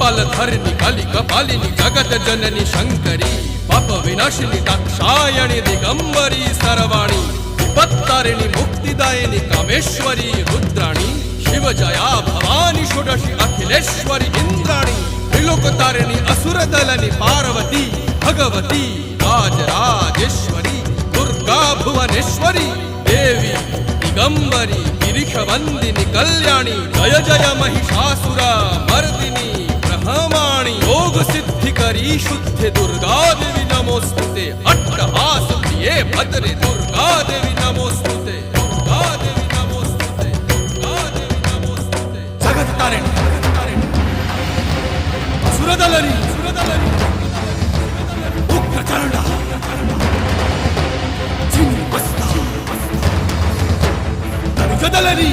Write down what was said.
कपालधरिणि कलिकपालिनि जगत जननि शंकरी पाप विनाशिनी दाक्षायणि दिगंबरी सर्वाणी विपत्तारिणि मुक्तिदायिनी कामेश्वरी रुद्राणी शिवजया भवानी षोडशी अखिलेश्वरी इंद्राणी त्रिलोकतारिणि असुरदलनि पार्वती भगवती राजराजेश्वरी दुर्गा भुवनेश्वरी देवी दिगंबरी गिरिशवंदिनी कल्याणी जय जय महिषासुर मर्दिनी ब्रह्माणी योग सिद्धिकरी शुद्धे दुर्गा देवी नमोस्तुते अट्टहास प्रिये भद्रे दुर्गा देवी नमोस्तुते दुर्गा देवी नमोस्तुते दुर्गा देवी नमोस्तुते जगत तारिणी सुरदलनी उग्रचंडा चिन्मस्ता गदलनी